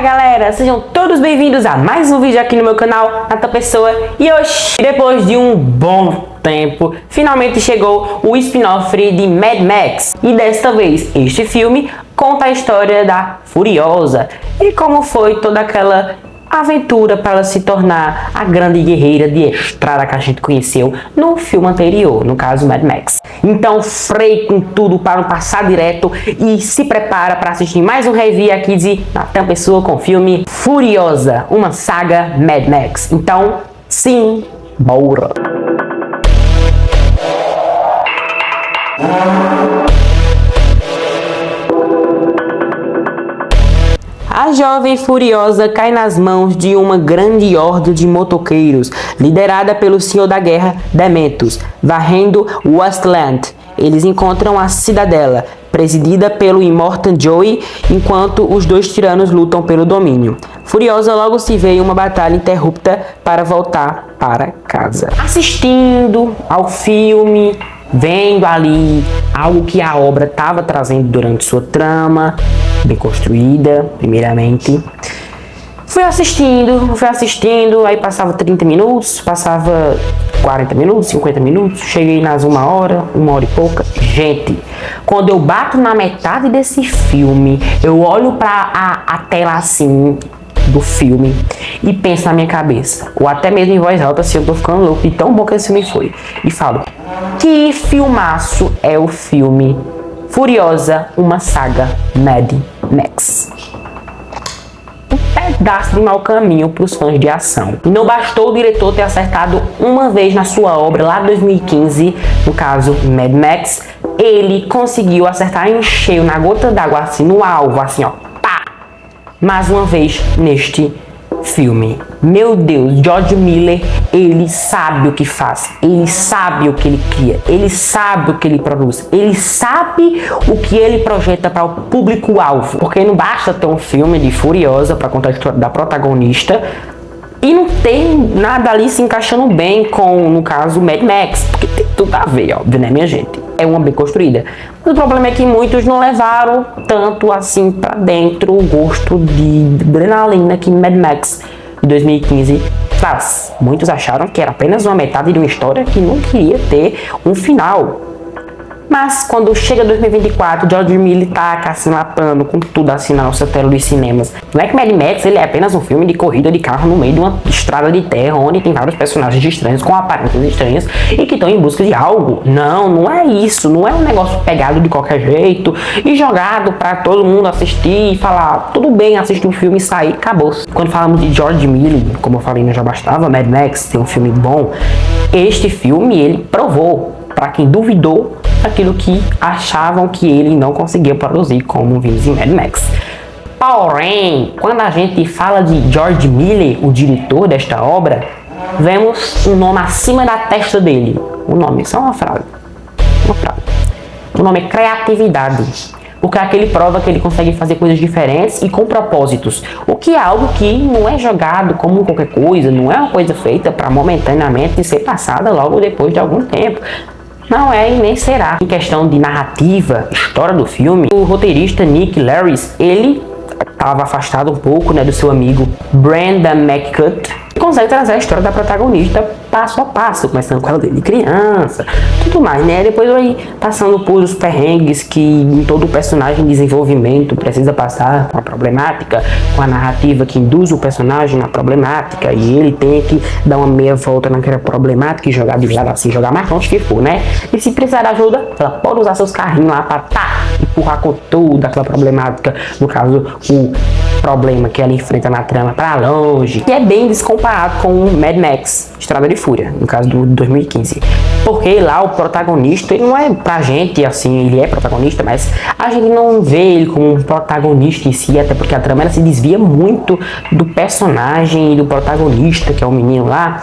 galera, sejam todos bem-vindos a mais um vídeo aqui no meu canal, Natan Pessoa. E hoje, depois de um bom tempo, finalmente chegou o spin-off de Mad Max. E desta vez, este filme conta a história da Furiosa e como foi toda aquela aventura para ela se tornar a grande guerreira de estrada que a gente conheceu no filme anterior, no caso Mad Max. Então freie com tudo para não passar direto e se prepara para assistir mais um review aqui de Natan Pessoa com o filme Furiosa, uma saga Mad Max. Então, sim, bora! A jovem Furiosa cai nas mãos de uma grande horda de motoqueiros, liderada pelo Senhor da Guerra, Demetus, varrendo Wasteland. Eles encontram a Cidadela, presidida pelo Immortan Joey, enquanto os dois tiranos lutam pelo domínio. Furiosa logo se vê em uma batalha interrupta para voltar para casa. Assistindo ao filme, vendo ali algo que a obra estava trazendo durante sua trama, bem construída, primeiramente. Fui assistindo, aí passava 30 minutos, passava 40 minutos, 50 minutos, cheguei nas uma hora e pouca. Gente, quando eu bato na metade desse filme, eu olho para a tela assim do filme e penso na minha cabeça, ou até mesmo em voz alta, se eu tô ficando louco de tão bom que esse filme foi, e falo: que filmaço é o filme Furiosa, uma saga Mad Max. Um pedaço de mau caminho para os fãs de ação. Não bastou o diretor ter acertado uma vez na sua obra lá em 2015, no caso Mad Max, ele conseguiu acertar em cheio, na gota d'água, assim, no alvo, assim, ó, pá! Mais uma vez neste filme. Meu Deus, George Miller, ele sabe o que faz, ele sabe o que ele cria, ele sabe o que ele produz, ele sabe o que ele projeta para o público-alvo. Porque não basta ter um filme de Furiosa para contar a história da protagonista e não tem nada ali se encaixando bem com, no caso, Mad Max, porque tem tudo a ver, óbvio, né, minha gente? É uma bem construída. Mas o problema é que muitos não levaram tanto assim pra dentro o gosto de adrenalina que Mad Max de 2015 traz. Muitos acharam que era apenas uma metade de uma história que não queria ter um final. Mas quando chega 2024, George Miller tá assim lapando com tudo assim na nossa tela dos cinemas. Não é que Mad Max ele é apenas um filme de corrida de carro no meio de uma estrada de terra onde tem vários personagens estranhos com aparências estranhas e que estão em busca de algo. Não, não é isso. Não é um negócio pegado de qualquer jeito e jogado para todo mundo assistir e falar: tudo bem, assistir um filme e sair, acabou. Quando falamos de George Miller, como eu falei, não já bastava Mad Max ter um filme bom. Este filme ele provou para quem duvidou aquilo que achavam que ele não conseguia produzir, como vimos em Mad Max. Porém, quando a gente fala de George Miller, o diretor desta obra, vemos um nome acima da testa dele. O nome, só uma frase. O nome é criatividade. Porque aquele prova que ele consegue fazer coisas diferentes e com propósitos. O que é algo que não é jogado como qualquer coisa, não é uma coisa feita para momentaneamente ser passada logo depois de algum tempo. Não é e nem será. Em questão de narrativa, história do filme, o roteirista Nick Larris, ele estava afastado um pouco, né, do seu amigo Brandon McCut, e consegue trazer a história da protagonista passo a passo, começando com ela desde criança, tudo mais, né? Depois vai passando por os perrengues que em todo personagem em desenvolvimento precisa passar, com a problemática, com a narrativa que induz o personagem na problemática, e ele tem que dar uma meia volta naquela problemática e jogar de lado assim, jogar mais longe que for, né? E se precisar de ajuda, ela pode usar seus carrinhos lá para empurrar com toda aquela problemática, no caso, o problema que ela enfrenta na trama para longe, que é bem descomparado com o Mad Max, Estrada de Fúria, no caso do 2015. Porque lá o protagonista, ele não é pra gente assim, ele é protagonista, mas a gente não vê ele como um protagonista em si, até porque a trama ela se desvia muito do personagem e do protagonista, que é o menino lá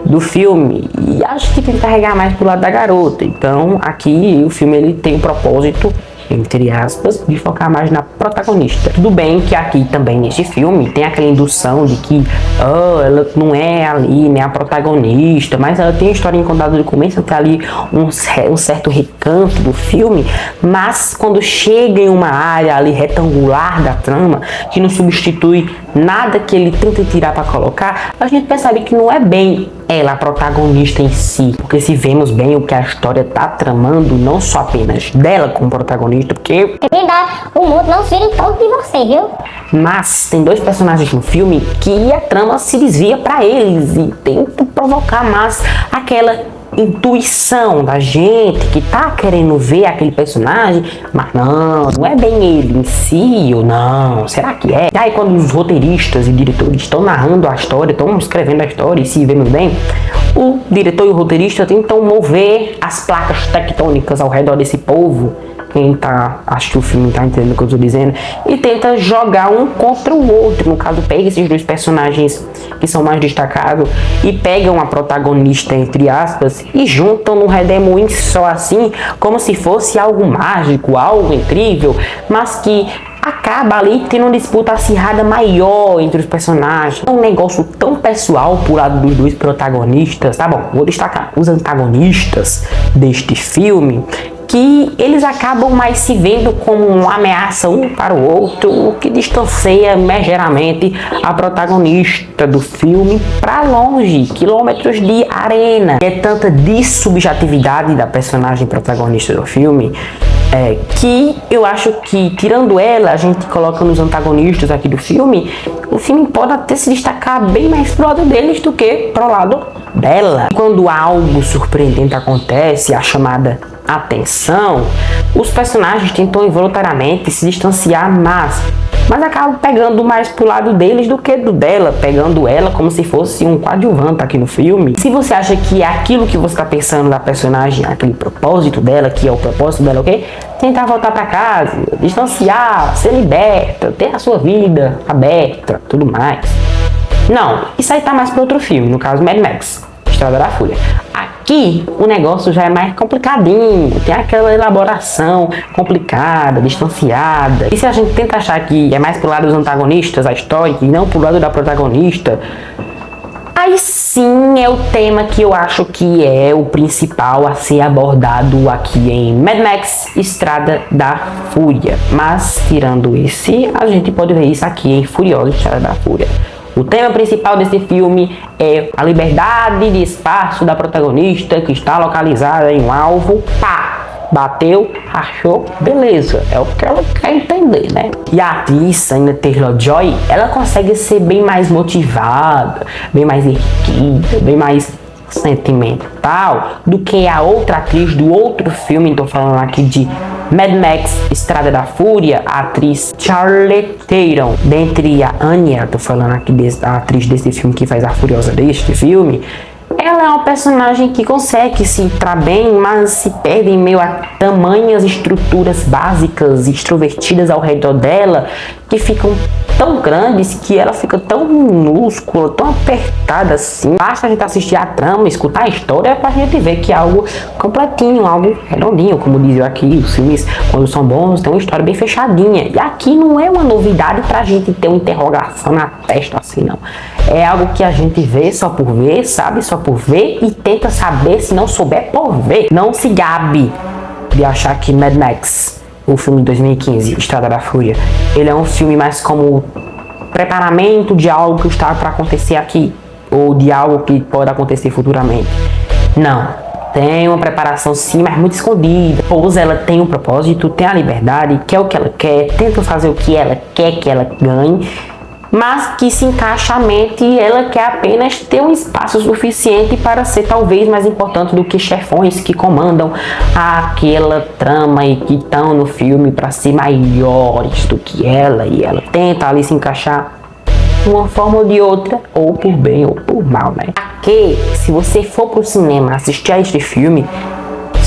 do filme, e acho que tem que carregar mais pro lado da garota. Então aqui o filme ele tem um propósito entre aspas, de focar mais na protagonista. Tudo bem que aqui também neste filme tem aquela indução de que ela não é ali, né, a protagonista, mas ela tem a história contada do começo, tem ali um certo recanto do filme, mas quando chega em uma área ali retangular da trama, que não substitui nada que ele tenta tirar para colocar, a gente percebe que não é bem ela a protagonista em si, porque se vemos bem o que a história tá tramando, não só apenas dela como protagonista, porque o mundo não gira em torno de você, viu? Mas tem dois personagens no filme que a trama se desvia para eles e tenta provocar mais aquela intuição da gente que tá querendo ver aquele personagem, mas não é bem ele em si ou não, será que é? E aí quando os roteiristas e diretores estão narrando a história, estão escrevendo a história e se vemos bem, o diretor e o roteirista tentam mover as placas tectônicas ao redor desse povo. Quem tá assistindo o filme tá entendendo o que eu tô dizendo, e tenta jogar um contra o outro. No caso, pega esses dois personagens que são mais destacados e pegam a protagonista, entre aspas, e juntam num redemoinho só assim, como se fosse algo mágico, algo incrível, mas que acaba ali tendo uma disputa acirrada maior entre os personagens. É um negócio tão pessoal por lado dos dois protagonistas. Tá bom, vou destacar os antagonistas deste filme, que eles acabam mais se vendo como uma ameaça um para o outro, o que distancia ligeiramente a protagonista do filme para longe, quilômetros de arena. É tanta dissubjetividade da personagem protagonista do filme, que eu acho que, tirando ela, a gente coloca nos antagonistas aqui do filme, o filme pode até se destacar bem mais pro lado deles do que pro lado dela. Quando algo surpreendente acontece, a chamada atenção, os personagens tentam involuntariamente se distanciar mais, mas acabam pegando mais pro lado deles do que do dela, pegando ela como se fosse um coadjuvante aqui no filme. Se você acha que é aquilo que você tá pensando da personagem, aquele propósito dela, que é o propósito dela, ok? Tentar voltar para casa, distanciar, ser liberta, ter a sua vida aberta, tudo mais. Não, isso aí tá mais para outro filme, no caso Mad Max, Estrada da Fúria. Aqui o negócio já é mais complicadinho, tem aquela elaboração complicada, distanciada. E se a gente tenta achar que é mais pro lado dos antagonistas a história e não pro lado da protagonista, aí sim é o tema que eu acho que é o principal a ser abordado aqui em Mad Max Estrada da Fúria. Mas tirando esse, a gente pode ver isso aqui em Furiosa Estrada da Fúria. O tema principal desse filme é a liberdade de espaço da protagonista que está localizada em um alvo. Pá! Bateu, achou, beleza. É o que ela quer entender, né? E a atriz, Anya Taylor-Joy, ela consegue ser bem mais motivada, bem mais erguida, bem mais sentimental do que a outra atriz do outro filme. Estou falando aqui de Mad Max Estrada da Fúria, a atriz Charlize Theron. Dentre a Anya, tô falando aqui da atriz desse filme que faz a Furiosa deste filme, ela é uma personagem que consegue se entrar bem, mas se perde em meio a tamanhas estruturas básicas extrovertidas ao redor dela, que ficam tão grandes que ela fica tão minúscula, tão apertada assim. Basta a gente assistir a trama, escutar a história pra gente ver que é algo completinho, algo redondinho, como dizem aqui, os filmes, quando são bons, tem uma história bem fechadinha. E aqui não é uma novidade pra gente ter uma interrogação na testa assim, não. É algo que a gente vê só por ver, sabe só por ver e tenta saber, se não souber por ver. Não se gabe de achar que Mad Max, o filme de 2015, Estrada da Fúria, ele é um filme mais como preparamento de algo que está para acontecer aqui, ou de algo que pode acontecer futuramente. Não, tem uma preparação sim, mas muito escondida. Pois ela tem um propósito, tem a liberdade, quer o que ela quer, tenta fazer o que ela quer que ela ganhe, mas que se encaixa a mente e ela quer apenas ter um espaço suficiente para ser talvez mais importante do que chefões que comandam aquela trama e que estão no filme para ser maiores do que ela, e ela tenta ali se encaixar de uma forma ou de outra, ou por bem ou por mal, né? Aqui, se você for pro cinema assistir a este filme,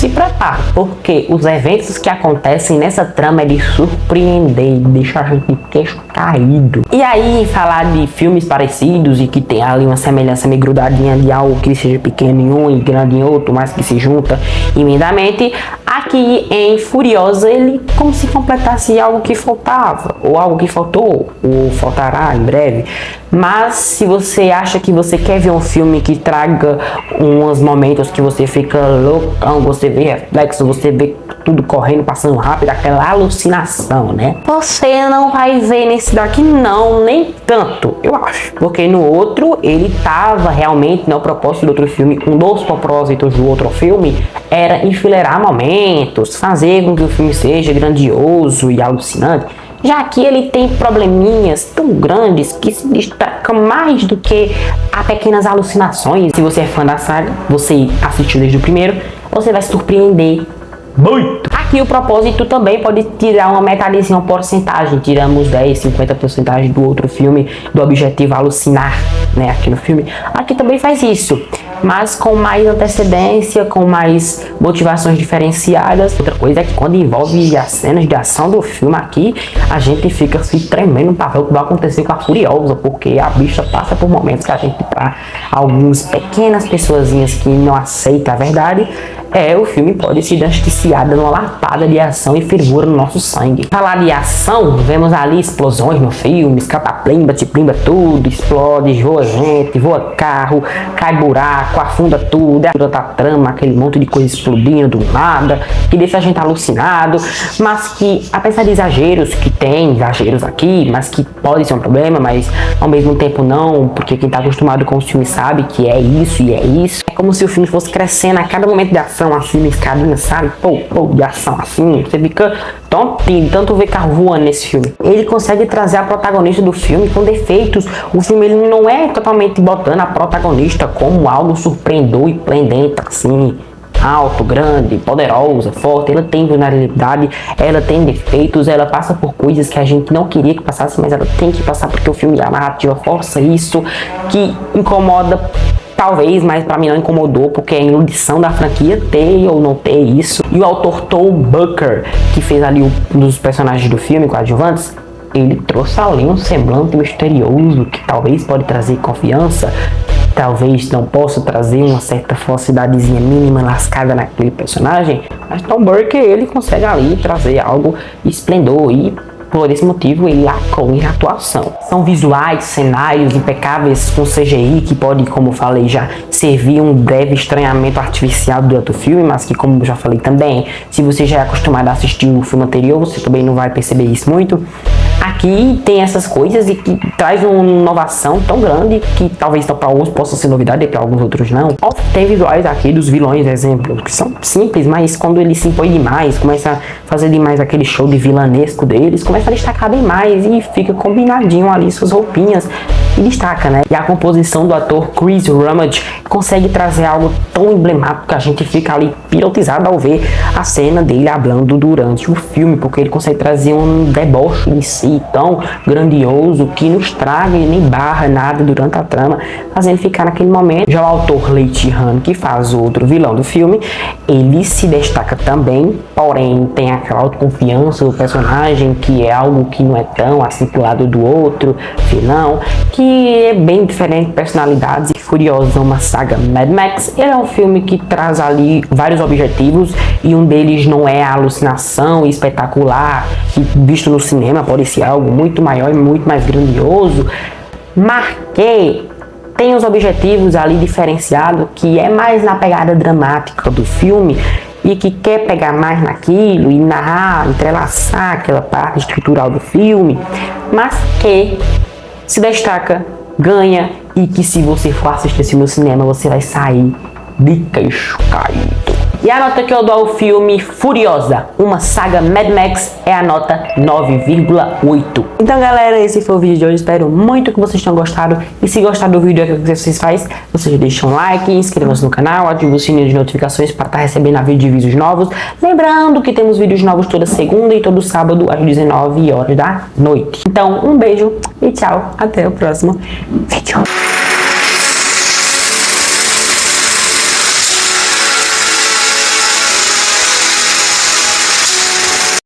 se prepare, porque os eventos que acontecem nessa trama é de surpreender, deixa a gente de queixo caído. E aí, falar de filmes parecidos e que tem ali uma semelhança meio grudadinha de algo que seja pequeno em um e grande em outro, mas que se junta imensamente, aqui em Furiosa ele como se completasse algo que faltava, ou algo que faltou, ou faltará em breve. Mas se você acha que você quer ver um filme que traga uns momentos que você fica loucão, você vê reflexo, você vê tudo correndo, passando rápido, aquela alucinação, né? Você não vai ver nesse daqui não, nem tanto, eu acho. Porque no outro, ele tava realmente, no propósito do outro filme, um dos propósitos do outro filme era enfileirar momentos, fazer com que o filme seja grandioso e alucinante. Já aqui ele tem probleminhas tão grandes que se destacam mais do que a pequenas alucinações. Se você é fã da saga, você assistiu desde o primeiro, você vai se surpreender muito. Aqui o propósito também pode tirar uma metadezinha, uma porcentagem. Tiramos 10, 50% do outro filme, do objetivo alucinar, né? Aqui no filme. Aqui também faz isso, mas com mais antecedência, com mais motivações diferenciadas. Outra coisa é que quando envolve as cenas de ação do filme aqui, a gente fica se tremendo para ver o que vai acontecer com a Furiosa, porque a bicha passa por momentos que a gente, para algumas pequenas pessoazinhas que não aceitam a verdade, o filme pode se justiciar dando uma lapada de ação e fervura no nosso sangue. Falar de ação, vemos ali explosões no filme, cataplimba, tiplimba tudo, explode, voa gente, voa carro, cai buraco, afunda tudo, durante a trama, aquele monte de coisa explodindo do nada, que deixa a gente alucinado, mas que, apesar de exageros, que tem exageros aqui, mas que pode ser um problema, mas ao mesmo tempo não, porque quem tá acostumado com o filme sabe que é isso e é isso. É como se o filme fosse crescendo a cada momento de ação, assim, na escadinha, sabe? Pô, de ação assim, você fica tontinho, tanto ver carro voando nesse filme. Ele consegue trazer a protagonista do filme com defeitos. O filme ele não é totalmente botando a protagonista como algo surpreendedor e prendente, assim, alto, grande, poderosa, forte. Ela tem vulnerabilidade, ela tem defeitos, ela passa por coisas que a gente não queria que passasse, mas ela tem que passar porque o filme, a narrativa força isso, que incomoda. Talvez, mas pra mim não incomodou, porque é a iludição da franquia ter ou não ter isso. E o autor Tom Baker, que fez ali um dos personagens do filme, coadjuvantes, ele trouxe ali um semblante misterioso que talvez pode trazer confiança, talvez não possa trazer uma certa falsidadezinha mínima lascada naquele personagem, mas Tom Baker, ele consegue ali trazer algo esplendor e por esse motivo ele lacou em atuação. São visuais, cenários impecáveis com CGI que pode, como eu falei, já servir um breve estranhamento artificial durante o filme, mas que, como eu já falei também, se você já é acostumado a assistir o filme anterior, você também não vai perceber isso muito. Aqui tem essas coisas e que traz uma inovação tão grande que talvez para alguns possa ser novidade e para alguns outros não. Tem visuais aqui dos vilões, exemplo, que são simples, mas quando eles se impõem demais, começa a fazer demais aquele show de vilanesco deles, começa a destacar bem mais e fica combinadinho ali suas roupinhas e destaca, né? E a composição do ator Chris Ramage consegue trazer algo tão emblemático que a gente fica ali hipnotizado ao ver a cena dele hablando durante o filme, porque ele consegue trazer um deboche em si tão grandioso que nos traga e nem barra nada durante a trama, fazendo ficar naquele momento. Já o autor Leigh Han, que faz o outro vilão do filme, ele se destaca também, porém tem aquela autoconfiança do personagem, que é algo que não é tão assim pro lado do outro vilão, que é bem diferente de personalidades. Furiosa, uma saga Mad Max, ele é um filme que traz ali vários objetivos e um deles não é a alucinação espetacular que visto no cinema pode ser algo muito maior e muito mais grandioso, mas que tem os objetivos ali diferenciados, que é mais na pegada dramática do filme e que quer pegar mais naquilo e narrar, entrelaçar aquela parte estrutural do filme, mas que se destaca, ganha, e que se você for assistir esse no cinema, você vai sair de queixo caído. E a nota que eu dou ao filme Furiosa, uma saga Mad Max, é a nota 9,8. Então galera, esse foi o vídeo de hoje, espero muito que vocês tenham gostado. E se gostar do vídeo, o que vocês fazem? Vocês deixam um like, inscrevam-se no canal, ativem o sininho de notificações para estar recebendo a vídeos novos. Lembrando que temos vídeos novos toda segunda e todo sábado às 19 horas da noite. Então um beijo e tchau, até o próximo vídeo.